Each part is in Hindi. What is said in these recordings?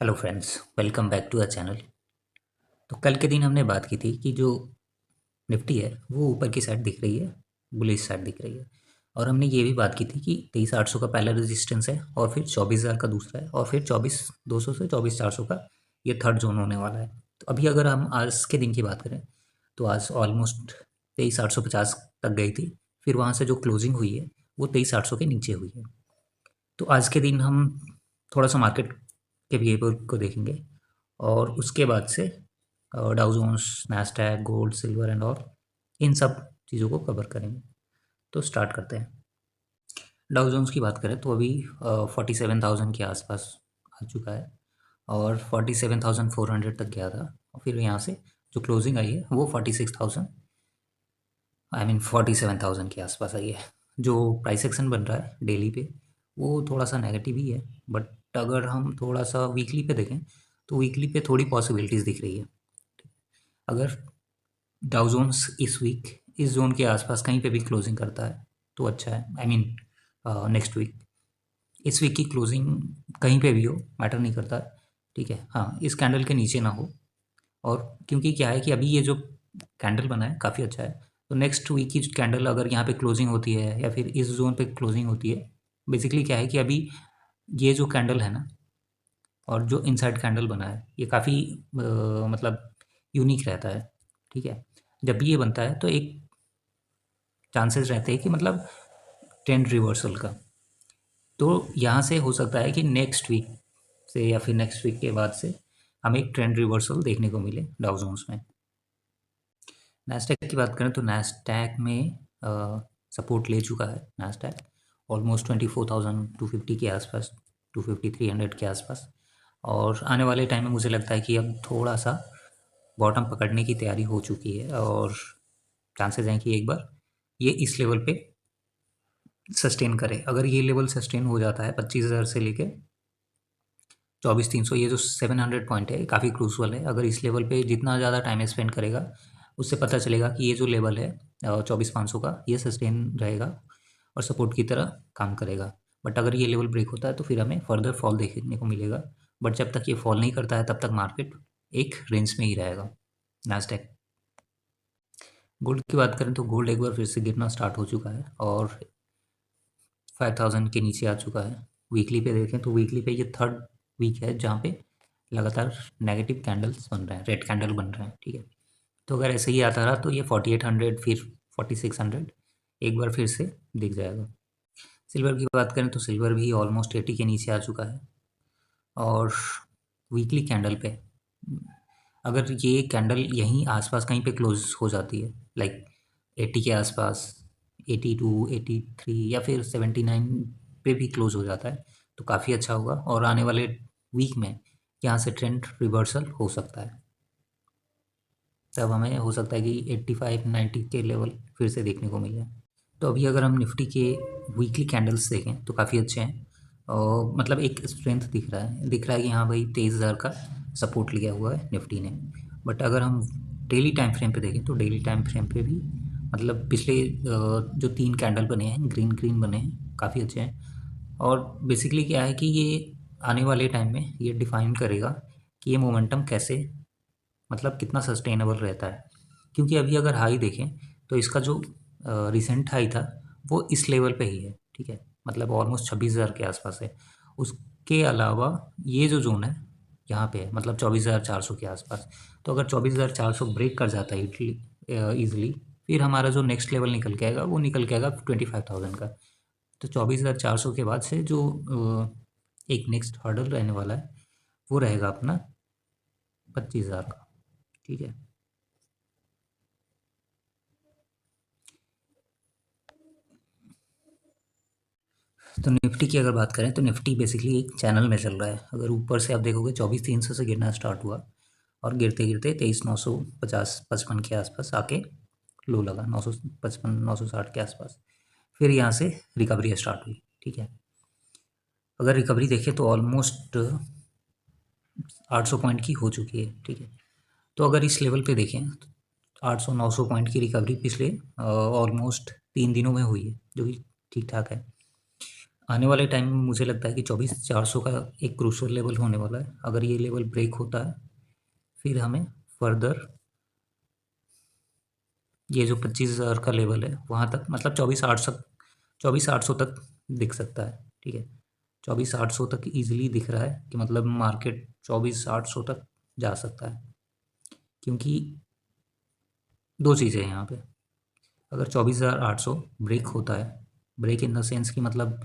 Hello friends, welcome back to a channel. तो कल के दिन हमने बात की थी कि जो निफ्टी है वो ऊपर की साइड दिख रही है, बुलिश साइड दिख रही है। और हमने ये भी बात की थी कि 23,800 का पहला रेजिस्टेंस है और फिर 24,000 का दूसरा है और फिर 24,200 से 24,400 का ये थर्ड जोन होने वाला है। तो अभी अगर हम आज के दिन की बात करें तो आज ऑलमोस्ट 23,850 तक गई थी। फिर वहाँ से जो क्लोजिंग हुई है वो 23,800 के नीचे हुई है। तो आज के दिन हम थोड़ा सा मार्केट के बिहेवियर को देखेंगे और उसके बाद से Dow Jones, Nasdaq, gold, silver and और इन सब चीज़ों को कवर करेंगे। तो स्टार्ट करते हैं। डाउ जोन्स की बात करें तो अभी 47,000 के आसपास आ चुका है और 47,400 तक गया था और फिर यहाँ से जो क्लोजिंग आई है वो 46,000 47,000 के आसपास आई है। जो प्राइस एक्शन बन रहा है डेली पे वो थोड़ा सा नेगेटिव ही है, बट अगर हम थोड़ा सा वीकली पे देखें तो वीकली पे थोड़ी पॉसिबिलिटीज़ दिख रही है। अगर डाउ जोन्स इस वीक इस जोन के आसपास कहीं पे भी क्लोजिंग करता है तो अच्छा है। नेक्स्ट वीक, इस वीक की क्लोजिंग कहीं पे भी हो मैटर नहीं करता, ठीक है। हाँ, इस कैंडल के नीचे ना हो। और क्योंकि क्या है कि अभी ये जो कैंडल बना है काफ़ी अच्छा है, तो नेक्स्ट वीक की कैंडल अगर यहाँ पे क्लोजिंग होती है या फिर इस जोन पे क्लोजिंग होती है, बेसिकली क्या है कि अभी ये जो कैंडल है ना और जो इनसाइड कैंडल बना है ये काफ़ी मतलब यूनिक रहता है, ठीक है। जब भी ये बनता है तो एक चांसेस रहते हैं कि मतलब ट्रेंड रिवर्सल का। तो यहाँ से हो सकता है कि नेक्स्ट वीक से या फिर नेक्स्ट वीक के बाद से हमें एक ट्रेंड रिवर्सल देखने को मिले डाउ जोन्स में। नैस्डैक की बात करें तो नैस्डैक में सपोर्ट ले चुका है। नैस्डैक ऑलमोस्ट 24,250 के आसपास, 250-300 के आसपास। और आने वाले टाइम में मुझे लगता है कि अब थोड़ा सा बॉटम पकड़ने की तैयारी हो चुकी है और चांसेस हैं कि एक बार ये इस लेवल पे सस्टेन करे। अगर ये लेवल सस्टेन हो जाता है 25,000 से लेके 24,300, ये जो 700 पॉइंट है काफ़ी क्रूशल है। अगर इस लेवल पे जितना ज़्यादा टाइम स्पेंड करेगा उससे पता चलेगा कि ये जो लेवल है 24,500 का ये सस्टेन रहेगा और सपोर्ट की तरह काम करेगा। बट अगर ये लेवल ब्रेक होता है तो फिर हमें फर्दर फॉल देखने को मिलेगा। बट जब तक ये फॉल नहीं करता है तब तक मार्केट एक रेंज में ही रहेगा। नास्डैक। गोल्ड की बात करें तो गोल्ड एक बार फिर से गिरना स्टार्ट हो चुका है और 5,000 के नीचे आ चुका है। वीकली पे देखें तो वीकली पे ये थर्ड वीक है जहाँ पे लगातार नेगेटिव कैंडल्स बन रहे हैं, रेड कैंडल बन रहे हैं, ठीक है। तो अगर ऐसे ही आता रहा तो ये 4,800 फिर 4,600 एक बार फिर से दिख जाएगा। सिल्वर की बात करें तो सिल्वर भी ऑलमोस्ट 80 के नीचे आ चुका है और वीकली कैंडल पे अगर ये कैंडल यहीं आसपास कहीं पे क्लोज हो जाती है, लाइक 80 के आसपास, 82, 83 या फिर 79 पे भी क्लोज हो जाता है तो काफ़ी अच्छा होगा और आने वाले वीक में यहाँ से ट्रेंड रिवर्सल हो सकता है। तब हमें हो सकता है कि 85-90 के लेवल फिर से देखने को मिले। तो अभी अगर हम निफ्टी के वीकली कैंडल्स देखें तो काफ़ी अच्छे हैं और मतलब एक स्ट्रेंथ दिख रहा है कि हाँ भाई 23,000 का सपोर्ट लिया हुआ है निफ्टी ने। बट अगर हम डेली टाइम फ्रेम पे देखें तो डेली टाइम फ्रेम पे भी मतलब पिछले जो 3 कैंडल बने हैं ग्रीन ग्रीन बने हैं काफ़ी अच्छे हैं। और बेसिकली क्या है कि ये आने वाले टाइम में ये डिफाइन करेगा कि ये मोमेंटम कैसे मतलब कितना सस्टेनेबल रहता है। क्योंकि अभी अगर हाई देखें तो इसका जो रिसेंट हाई था वो इस लेवल पे ही है, ठीक है। मतलब ऑलमोस्ट 26,000 के आसपास है। उसके अलावा ये जो जोन है यहाँ पे है मतलब 24,400 के आसपास। तो अगर 24,400 ब्रेक कर जाता है ईजिली, फिर हमारा जो नेक्स्ट लेवल निकल के आएगा वो निकल के आएगा 25,000 का। तो 24,400 के बाद से जो एक नेक्स्ट हर्डल रहने वाला है वो रहेगा अपना 25,000 का, ठीक है। तो निफ्टी की अगर बात करें तो निफ्टी बेसिकली एक चैनल में चल रहा है। अगर ऊपर से आप देखोगे 24,300 से गिरना स्टार्ट हुआ और गिरते गिरते 23,950-55 के आसपास आके लो लगा, 955-960 के आसपास। फिर यहाँ से रिकवरी स्टार्ट हुई, ठीक है। अगर रिकवरी देखें तो ऑलमोस्ट 800 पॉइंट की हो चुकी है, ठीक है। तो अगर इस लेवल पे देखें तो 800-900 पॉइंट की रिकवरी पिछले ऑलमोस्ट 3 दिनों में हुई है, जो कि ठीक ठाक है। आने वाले टाइम में मुझे लगता है कि 24,400 का एक क्रूशियल लेवल होने वाला है। अगर ये लेवल ब्रेक होता है, फिर हमें फर्दर ये जो 25,000 का लेवल है वहाँ तक, मतलब 24,800 तक दिख सकता है। ठीक है, 24,800 तक ईजिली दिख रहा है कि मतलब मार्केट 24,800 तक जा सकता है। क्योंकि दो चीज़ें हैं यहाँ पे। अगर 24,800 ब्रेक होता है, ब्रेक इन द सेंस कि मतलब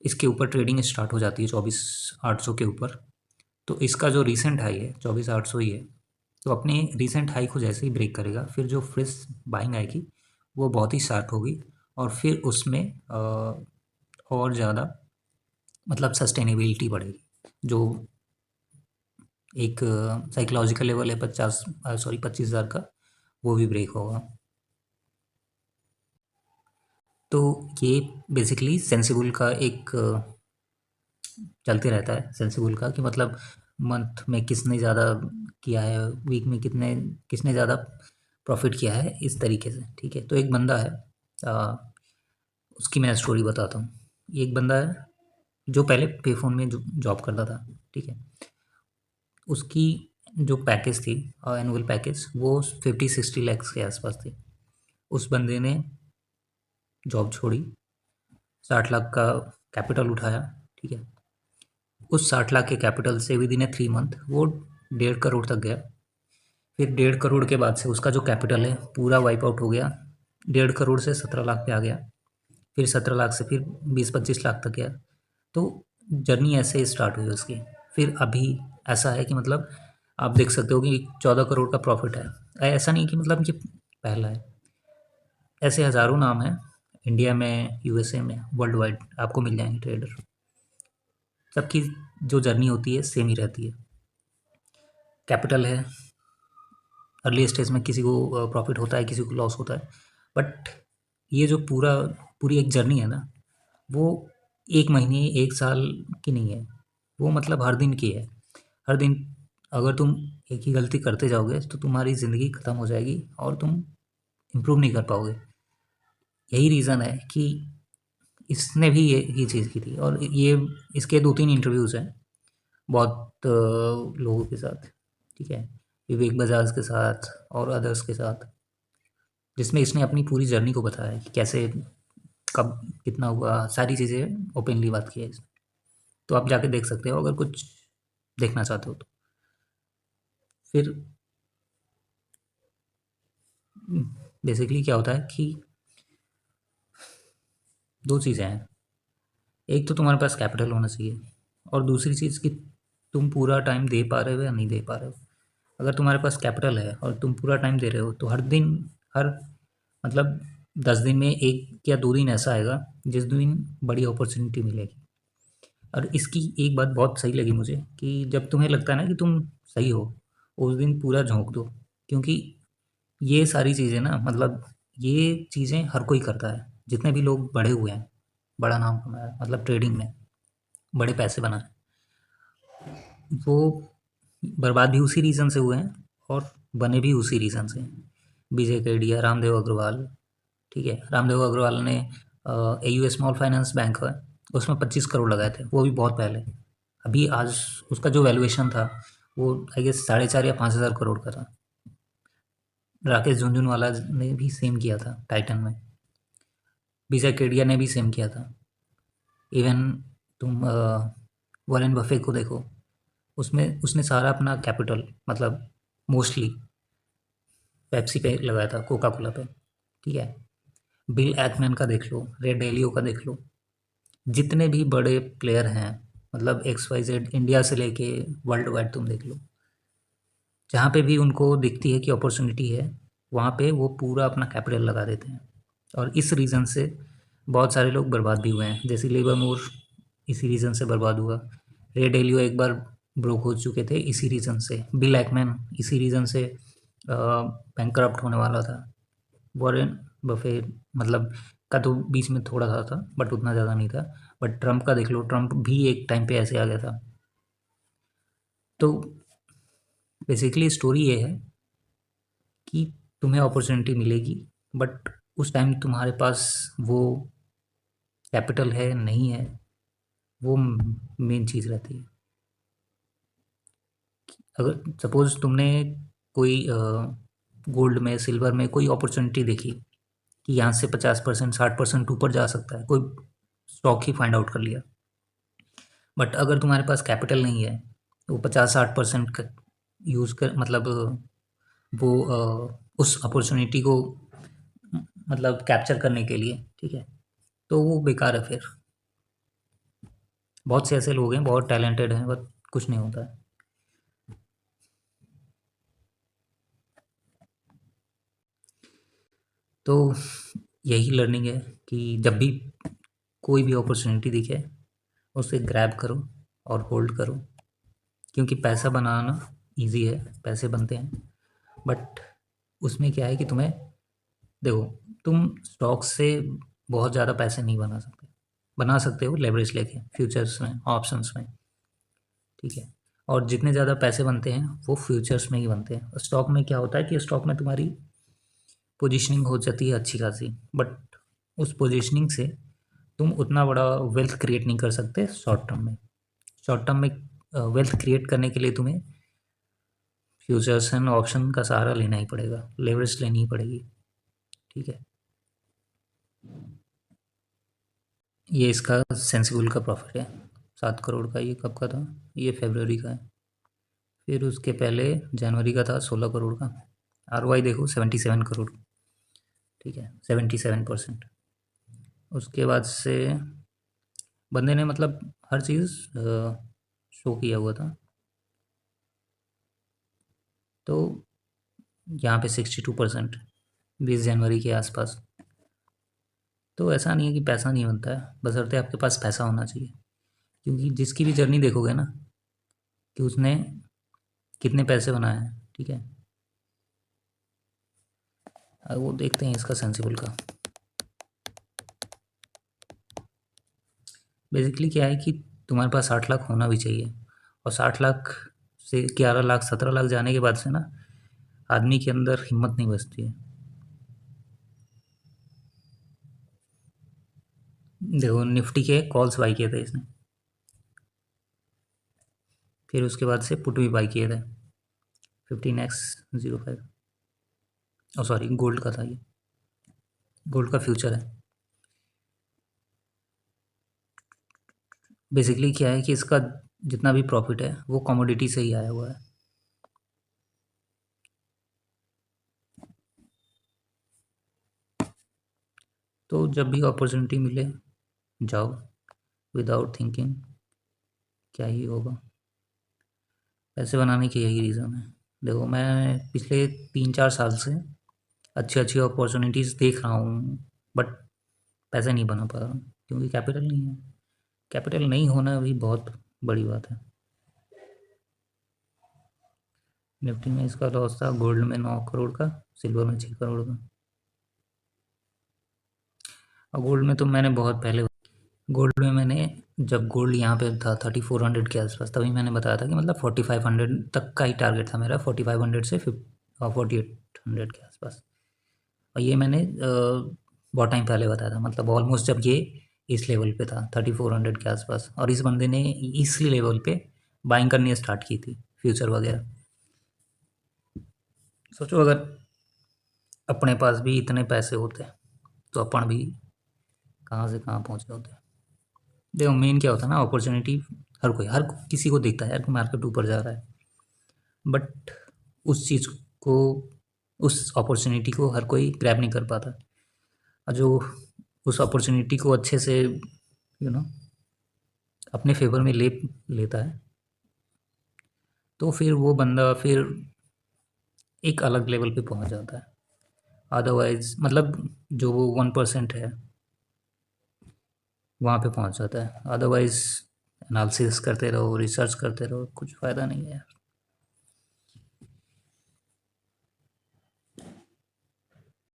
इसके ऊपर ट्रेडिंग स्टार्ट हो जाती है 24,800 के ऊपर, तो इसका जो रीसेंट हाई है 24,800 ही है। तो अपने रीसेंट हाई को जैसे ही ब्रेक करेगा, फिर जो फ्रेश बाइंग आएगी वो बहुत ही शार्प होगी, और फिर उसमें और ज़्यादा मतलब सस्टेनेबिलिटी बढ़ेगी। जो एक साइकोलॉजिकल लेवल है 25,000 का, वो भी ब्रेक होगा। तो ये बेसिकली सेंसिबल का एक चलते रहता है, सेंसिबल का कि मतलब मंथ में किसने ज़्यादा किया है, वीक में किसने ज़्यादा प्रॉफिट किया है, इस तरीके से। ठीक है, तो एक बंदा है, उसकी मैं स्टोरी बताता हूँ। एक बंदा है जो पहले पे फ़ोन में जॉब करता था। ठीक है, उसकी जो पैकेज थी, एनुअल पैकेज, वो 50-60 लैक्स के आसपास थी। उस बंदे ने जॉब छोड़ी, 60 लाख का कैपिटल उठाया। ठीक है, उस 60 लाख के कैपिटल से विद इन ए 3 मंथ वो 1.5 करोड़ तक गया। फिर 1.5 करोड़ के बाद से उसका जो कैपिटल है पूरा वाइप आउट हो गया। 1.5 करोड़ से 17 लाख पे आ गया। फिर 17 लाख से फिर 20-25 लाख तक गया। तो जर्नी ऐसे स्टार्ट हुई उसकी। फिर अभी ऐसा है कि मतलब आप देख सकते हो कि 14 करोड़ का प्रॉफिट है। ऐसा नहीं कि मतलब ये पहला है, ऐसे हज़ारों नाम हैं इंडिया में, यूएसए में, वर्ल्ड वाइड आपको मिल जाएंगे ट्रेडर। सबकी जो जर्नी होती है सेम ही रहती है। कैपिटल है, अर्ली स्टेज में किसी को प्रॉफिट होता है, किसी को लॉस होता है, बट ये जो पूरी एक जर्नी है ना, वो 1 महीने 1 साल की नहीं है। वो मतलब हर दिन की है। हर दिन अगर तुम एक ही गलती करते जाओगे तो तुम्हारी ज़िंदगी ख़त्म हो जाएगी और तुम इम्प्रूव नहीं कर पाओगे। यही रीज़न है कि इसने भी ये चीज़ की थी। और ये इसके 2-3 इंटरव्यूज़ हैं बहुत लोगों के साथ। ठीक है, विवेक बजाज के साथ और अदर्स के साथ, जिसमें इसने अपनी पूरी जर्नी को बताया है कि कैसे, कब, कितना हुआ, सारी चीज़ें ओपनली बात की है इसने। तो आप जाके देख सकते हो अगर कुछ देखना चाहते हो तो। फिर बेसिकली क्या होता है कि दो चीज़ें हैं। एक तो तुम्हारे पास कैपिटल होना चाहिए, और दूसरी चीज़ कि तुम पूरा टाइम दे पा रहे हो या नहीं दे पा रहे हो। अगर तुम्हारे पास कैपिटल है और तुम पूरा टाइम दे रहे हो तो हर दिन, हर मतलब 10 दिन में 1 या 2 दिन ऐसा आएगा जिस दिन बड़ी अपॉर्चुनिटी मिलेगी। और इसकी एक बात बहुत सही लगी मुझे कि जब तुम्हें लगता है ना कि तुम सही हो, उस दिन पूरा झोंक दो। क्योंकि ये सारी चीज़ें ना, मतलब ये चीज़ें हर कोई करता है। जितने भी लोग बड़े हुए हैं, बड़ा नाम कमाया, मतलब ट्रेडिंग में बड़े पैसे बनाए, वो बर्बाद भी उसी रीज़न से हुए हैं और बने भी उसी रीज़न से हैं। विजय केडिया, रामदेव अग्रवाल। ठीक है, रामदेव अग्रवाल ने एयू स्मॉल फाइनेंस बैंक है, उसमें 25 करोड़ लगाए थे, वो भी बहुत पहले। अभी आज उसका जो वैल्यूएशन था वो आई गेस 4,500 या 5,000 करोड़ का था। राकेश झुनझुनवाला ने भी सेम किया था टाइटन में। विजय केडिया ने भी सेम किया था। इवन तुम वॉरेन बफे को देखो, उसमें उसने सारा अपना कैपिटल, मतलब मोस्टली पेप्सी पे लगाया था, कोका कोला पे। ठीक है, बिल एक्मैन का देख लो, रे डेलियो का देख लो, जितने भी बड़े प्लेयर हैं, मतलब XYZ इंडिया से लेके वर्ल्ड वाइड तुम देख लो, जहाँ पे भी उनको दिखती है कि अपॉर्चुनिटी है, वहाँ पे वो पूरा अपना कैपिटल लगा देते हैं। और इस रीज़न से बहुत सारे लोग बर्बाद भी हुए हैं, जैसे लेबर मूर इसी रीज़न से बर्बाद हुआ। रे डेलियो एक बार ब्रोक हो चुके थे इसी रीज़न से। बिल एक्मैन इसी रीज़न से बैंकरप्ट होने वाला था। वॉरेन बफे मतलब का तो बीच में थोड़ा सा था बट उतना ज़्यादा नहीं था। बट ट्रम्प का देख लो, ट्रम्प भी एक टाइम पे ऐसे आ गया था। तो बेसिकली स्टोरी ये है कि तुम्हें अपॉर्चुनिटी मिलेगी, बट उस टाइम तुम्हारे पास वो कैपिटल है नहीं है, वो मेन चीज़ रहती है। अगर सपोज़ तुमने कोई गोल्ड में, सिल्वर में कोई अपॉर्चुनिटी देखी कि यहाँ से 50% 60% ऊपर जा सकता है, कोई स्टॉक ही फाइंड आउट कर लिया, बट अगर तुम्हारे पास कैपिटल नहीं है, वो 50-60% यूज़ कर, मतलब वो उस अपॉर्चुनिटी को मतलब कैप्चर करने के लिए, ठीक है, तो वो बेकार है फिर। बहुत से ऐसे लोग हैं, बहुत टैलेंटेड हैं, बट कुछ नहीं होता है। तो यही लर्निंग है कि जब भी कोई भी अपॉर्चुनिटी दिखे, उसे ग्रैब करो और होल्ड करो, क्योंकि पैसा बनाना इजी है, पैसे बनते हैं, बट उसमें क्या है कि तुम्हें, देखो, तुम स्टॉक से बहुत ज़्यादा पैसे नहीं बना सकते। बना सकते हो लेवरेज लेके फ्यूचर्स में, ऑप्शंस में, ठीक है, और जितने ज़्यादा पैसे बनते हैं वो फ्यूचर्स में ही बनते हैं। स्टॉक में क्या होता है कि स्टॉक में तुम्हारी पोजीशनिंग हो जाती है अच्छी खासी, बट उस पोजीशनिंग से तुम उतना बड़ा वेल्थ क्रिएट नहीं कर सकते शॉर्ट टर्म में। शॉर्ट टर्म में वेल्थ क्रिएट करने के लिए तुम्हें फ्यूचर्स एंड ऑप्शन का सहारा लेना ही पड़ेगा, लेवरेज लेनी ही पड़ेगी, ठीक है। ये इसका सेंसिबल का प्रॉफिट है, 7 करोड़ का। ये कब का था? ये फरवरी का है। फिर उसके पहले जनवरी का था 16 करोड़ का। ROI देखो 77 करोड़, ठीक है, 77%। उसके बाद से बंदे ने मतलब हर चीज़ शो किया हुआ था। तो यहाँ पे 62%, 20 जनवरी के आसपास। तो ऐसा नहीं है कि पैसा नहीं बनता है, बशर्ते आपके पास पैसा होना चाहिए। क्योंकि जिसकी भी जर्नी देखोगे ना, कि उसने कितने पैसे बनाए हैं, ठीक है, वो देखते हैं इसका सेंसिबल का। बेसिकली क्या है कि तुम्हारे पास 60 लाख होना भी चाहिए, और 60 लाख से 11 लाख 17 लाख जाने के बाद से ना, आदमी के अंदर हिम्मत नहीं बचती है। देखो, निफ्टी के कॉल्स बाई किए थे इसने, फिर उसके बाद से पुट भी बाई किए थे, 15x05। ओ सॉरी, गोल्ड का था ये, गोल्ड का फ्यूचर है। बेसिकली क्या है कि इसका जितना भी प्रॉफिट है वो कमोडिटी से ही आया हुआ है। तो जब भी अपॉर्चुनिटी मिले, जाओ विदाउट थिंकिंग, क्या ही होगा। पैसे बनाने की यही रीज़न है। देखो, मैं पिछले 3-4 साल से अच्छी अच्छी अपॉर्चुनिटीज़ देख रहा हूँ, बट पैसे नहीं बना पा रहा हूँ, क्योंकि कैपिटल नहीं है। कैपिटल नहीं होना भी बहुत बड़ी बात है। निफ्टी में इसका लॉस था, गोल्ड में 9 करोड़ का, सिल्वर में 6 करोड़ का। और गोल्ड में तो मैंने बहुत पहले, गोल्ड में मैंने, जब गोल्ड यहाँ पे था 3400 के आसपास, तभी मैंने बताया था कि मतलब 4500 तक का ही टारगेट था मेरा, 4500 से 4800 के आसपास। और ये मैंने बहुत टाइम पहले बताया था, मतलब ऑलमोस्ट जब ये इस लेवल पे था 3400 के आसपास, और इस बंदे ने इसी लेवल पे बाइंग करनी स्टार्ट की थी, फ्यूचर वगैरह। सोचो, अगर अपने पास भी इतने पैसे होते तो अपन भी कहाँ से कहाँ पहुँचे होते। देखो, मेन क्या होता है ना, अपॉर्चुनिटी हर किसी को दिखता है यार कि मार्केट ऊपर जा रहा है, बट उस चीज़ को, उस अपॉर्चुनिटी को हर कोई ग्रैब नहीं कर पाता। और जो उस अपॉर्चुनिटी को अच्छे से अपने फेवर में ले लेता है, तो फिर वो बंदा फिर एक अलग लेवल पे पहुंच जाता है। अदरवाइज मतलब जो वो 1% है, वहाँ पे पहुंच जाता है। अदरवाइज एनालिसिस करते रहो, रिसर्च करते रहो, कुछ फ़ायदा नहीं है।